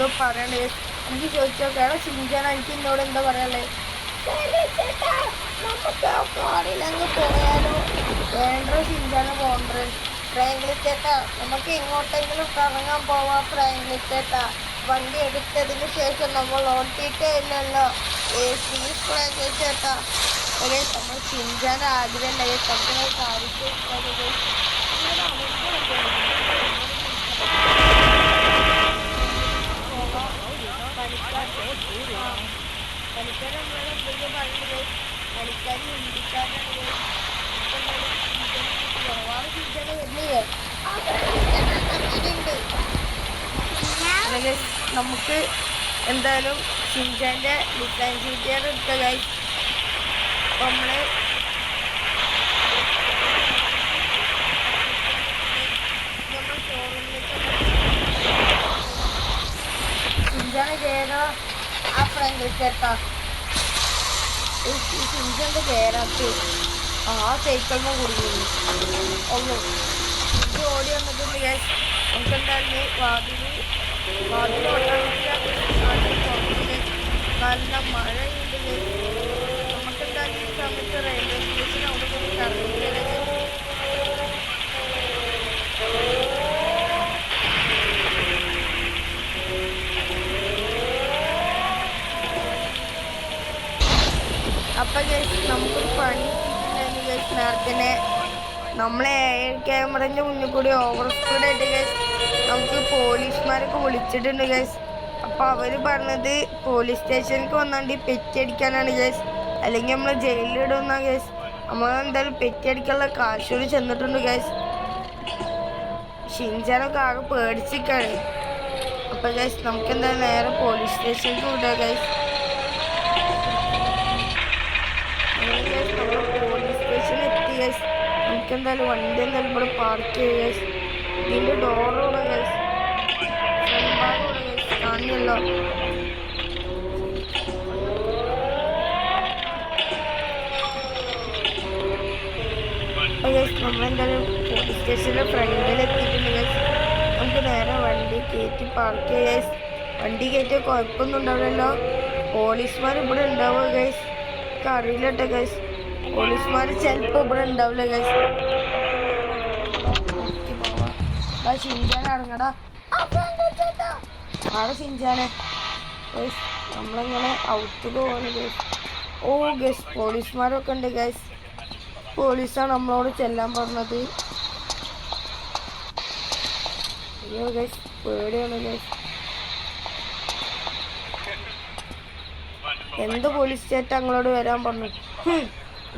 എന്തോ പറയണേ. എനിക്ക് ചോദിച്ചോ കേട്ടോ ഷിൻചാൻ, എനിക്ക് എന്നോട് എന്താ പറയാനുള്ളത്? നമുക്ക് ആ കാറിലങ്ങ് പോയാലോ? വേണ്ട ഷിൻചാനെ പോകണ്ട. ഫ്രാങ്ക്ലിൻ ചേട്ടാ, നമുക്ക് എങ്ങോട്ടെങ്കിലും കറങ്ങാൻ പോവാം ഫ്രാങ്ക്ലിൻ ചേട്ടാ. വണ്ടി എടുത്തതിന് ശേഷം നമ്മൾ ഓട്ടിയിട്ടേ ഇല്ലല്ലോ. പ്ലീസ് ഫ്രാങ്ക്ലിൻ ചേട്ടാ. അതെ, നമ്മൾ ഷിൻചാൻ്റെ ആഗ്രഹം നമുക്ക് സാധിച്ചു. പണിക്കാർ നമ്മളെ പറഞ്ഞത് പണിക്കാർ ഹിന്ദിക്കാരാണ്. ഒരുപാട് ഷിൻചാനെ വരുന്നില്ലേ? നമുക്ക് എന്തായാലും ഷിൻചാൻ്റെ ഡിസൈൻ ഷീറ്റുകൾ എടുത്ത ഗൈസ്. നമ്മള് ഷിൻചാനെ കയറാ ആ ഫ്രാങ്ക്ലിൻ ചേട്ടാ. ഷിൻചാൻ്റെ കയറാത്ത് ആ സൈക്കിളിന് കുടുങ്ങി ഒന്നു ഇത് ഓടി വന്നിട്ടുണ്ട് ഗൈസ്. നമുക്ക് എന്തായാലും വാതിൽ നല്ല മഴയുണ്ട് ഗൈസ്. നമുക്ക് എന്തായാലും ഈ സമയത്ത് റെയിൽവേ സ്റ്റേഷൻ അവിടെ പോയി കറങ്ങിയില്ല ഗൈസ്. അപ്പം ഗൈസ് നമുക്കൊരു പണി കിട്ടിയിട്ടുണ്ടായിരുന്നു ഗൈസ്. നേരത്തെ നമ്മളെ ക്യാമറേൻ്റെ മുന്നിൽ കൂടി ഓവർ സ്പീഡായിട്ട് ഗൈസ് നമുക്ക് പോലീസുമാരൊക്കെ വിളിച്ചിട്ടുണ്ട് ഗൈസ്. അപ്പോൾ അവർ പറഞ്ഞത് പോലീസ് സ്റ്റേഷനിലേക്ക് വന്നാണ്ട് പെറ്റിയടിക്കാനാണ് ഗൈസ്, അല്ലെങ്കിൽ നമ്മൾ ജയിലിലിടുന്ന ഗൈസ്. നമ്മൾ എന്തായാലും പെറ്റിയടിക്കാനുള്ള കാശൂടി ചെന്നിട്ടുണ്ട് ഗൈസ്. ഷിൻചാനൊക്കെ ആകെ പേടിച്ചിരിക്കുകയാണ്. അപ്പോൾ ഗൈസ് നമുക്ക് എന്തായാലും നേരെ പോലീസ് സ്റ്റേഷനിലേക്ക് വിടുക ഗൈസ്. നമ്മൾ പോലീസ് സ്റ്റേഷനിൽ എത്തി ഗൈസ്. നമുക്ക് എന്തായാലും വണ്ടി എന്തായാലും ഇവിടെ പാർക്ക് ചെയ്യുക ഗൈസ്. ഇതിൻ്റെ ഡോറാണ് ഗൈസ്, ഫ്രണ്ട് ഭാഗമാണ് ഗൈസ്, കാണിയല്ലോ. അപ്പോൾ ഗൈസ് നമ്മളെന്തായാലും പോലീസ് സ്റ്റേഷൻ്റെ ഫ്രണ്ടിൽ എത്തിയിട്ടുണ്ട് ഗൈസ്. നമുക്ക് നേരെ വണ്ടി കയറ്റി പാർക്ക് ചെയ്യുക ഗൈസ്. വണ്ടി കയറ്റിയാൽ കുഴപ്പമൊന്നും ഉണ്ടാവില്ലല്ലോ. പോലീസുമാർ ഇവിടെ ഉണ്ടാവുക ഗൈസ്, അറിയില്ല കേട്ടോ ഗൈസ്. പോലീസുമാർ ചിലപ്പോൾ ഇവിടെ ഉണ്ടാവില്ല ഗൈസ്. ഷിൻചാൻ ഇറങ്ങടാ, ആടെ ഷിൻചാനെ ഗൈസ്. നമ്മളിങ്ങനെ ഔട്ട് പോവാണ് ഗൈസ്. ഓ ഗൈസ്, പോലീസുമാരൊക്കെ ഉണ്ട് ഗൈസ്. പോലീസാണ് നമ്മളോട് ചെല്ലാൻ പറഞ്ഞത്. അയ്യോ ഗൈസ്, പേടിയാണ് ഗൈസ്. എന്ത് പോലീസ് ചേട്ടാ ഞങ്ങളോട് വരാൻ പറഞ്ഞു?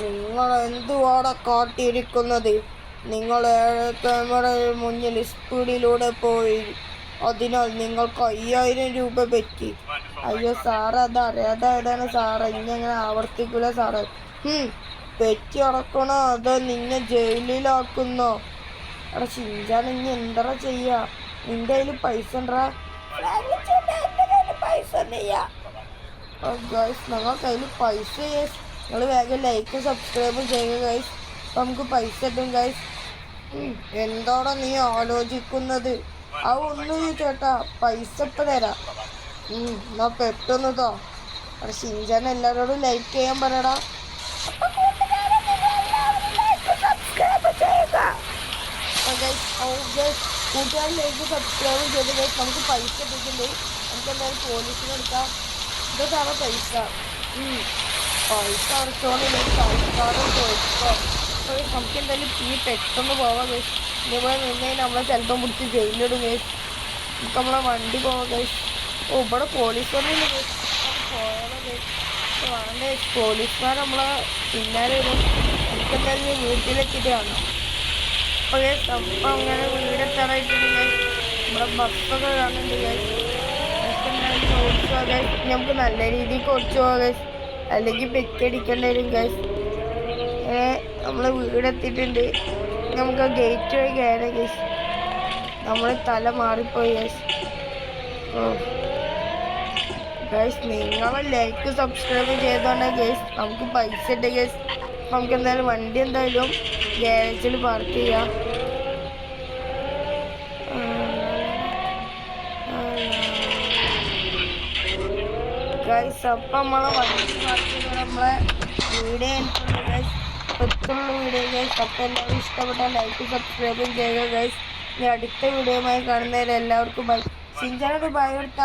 നിങ്ങൾ എന്തുവാടെ കാട്ടിയിരിക്കുന്നത്? നിങ്ങൾ ക്യാമറ മുന്നിൽ സ്പീഡിലൂടെ പോയി, അതിനാൽ നിങ്ങൾക്ക് 5000 രൂപ പറ്റി. അയ്യോ സാറ് അതറിയാതാണ് സാറ്, ഇങ്ങനെ ആവർത്തിക്കില്ല സാറ്. പെറ്റി അടക്കണോ അതോ നിന്നെ ജയിലിലാക്കുന്നോ? എടാ ഷിൻചാൻ, ഇനി എന്താ ചെയ്യാ? നിന്റെ കയ്യിൽ പൈസ ഉണ്ടാ? പൈസ ഗൈസ്, ഞങ്ങൾ കയ്യിൽ പൈസ. നിങ്ങൾ വേഗം ലൈക്കും സബ്സ്ക്രൈബും ചെയ്യുക ഗൈസ്. അപ്പം നമുക്ക് പൈസ കിട്ടും ഗൈസ്. എന്താടാ നീ ആലോചിക്കുന്നത്? ആ ഒന്നും ചേട്ടാ, പൈസ ഇപ്പം തരാം. എന്നാ പെട്ടെന്നതോ. അവിടെ ഷിൻചാൻ എല്ലാവരോടും ലൈക്ക് ചെയ്യാൻ പറയടാ. കൂട്ടുകാർ ലൈക്ക് സബ്സ്ക്രൈബ് ചെയ്ത് ഗൈസ്. നമുക്ക് പൈസ കിട്ടിയിട്ടുണ്ട്. നമുക്ക് എന്തായാലും പോലീസിന് എടുക്കാം. ഇതാ സാറേ പൈസ. പൈസ അടച്ചോണ്ട് ആൾക്കാരും ചോദിച്ചോ. നമുക്ക് എന്തായാലും ഈ പെട്ടെന്ന് പോവാം ഗൈസ്. ഇതേപോലെ നിന്ന് നമ്മളെ ചിലപ്പം പിടിച്ച് ജയിലിലിടും ഗൈസ്. നമുക്ക് നമ്മളെ വണ്ടി പോവാം ഗൈസ്. ഓ ഇവിടെ പോലീസ് വന്നില്ല ഗൈസ്. പോയാലോ ഗൈസ്? വേണ്ട ഗൈസ്, പോലീസുകാർ നമ്മളെ പിന്നാലെ വരും. നമുക്ക് എന്തായാലും വീട്ടിലെത്തിയിട്ട് കാണാം. അപ്പോൾ ഗൈസ് അപ്പം അങ്ങനെ വീടെത്താറായിട്ടുണ്ട് ഗൈസ്. ഇവിടെ ബസ്സൊക്കെ കാണുന്നുണ്ട് ഗൈസ്. നമുക്ക് എന്തായാലും ഓടിച്ചു പോകാം ഗൈസ്. നമുക്ക് നല്ല രീതിക്ക് ഓടിച്ചു പോകാം ഗൈസ്, അല്ലെങ്കിൽ പെറ്റടിക്കേണ്ടി വരും ഗൈസ്. നമ്മൾ വീടെത്തിയിട്ടുണ്ട്. നമുക്ക് ആ ഗേറ്റ് വഴി കയറാം ഗൈസ്. നമ്മൾ തല മാറിപ്പോയി ഗൈസ്. ഗൈസ് നിങ്ങൾ ലൈക്ക് സബ്സ്ക്രൈബ് ചെയ്തോണ്ട് ഗൈസ് നമുക്ക് പൈസ ഉണ്ട് ഗൈസ്. നമുക്ക് എന്തായാലും വണ്ടി എന്തായാലും ഗ്യാരേജിൽ പാർക്ക് ചെയ്യാം. ഗൈസ് അപ്പം നമ്മളെ വണ്ടി മാറ്റിയത് നമ്മളെ വീഡിയോ എനിക്കുള്ളൂ ഗൈസ്. ഒത്തുള്ള വീഡിയോ ഗൈസ്. അപ്പം എല്ലാവരും ഇഷ്ടപ്പെട്ട ലൈക്ക് സബ്സ്ക്രൈബും ചെയ്യുക ഗൈസ്. ഇനി അടുത്ത വീഡിയോയുമായി കാണുന്നതിൽ എല്ലാവർക്കും ബൈ. സിഞ്ചാനോട് ബൈ കൊടുത്ത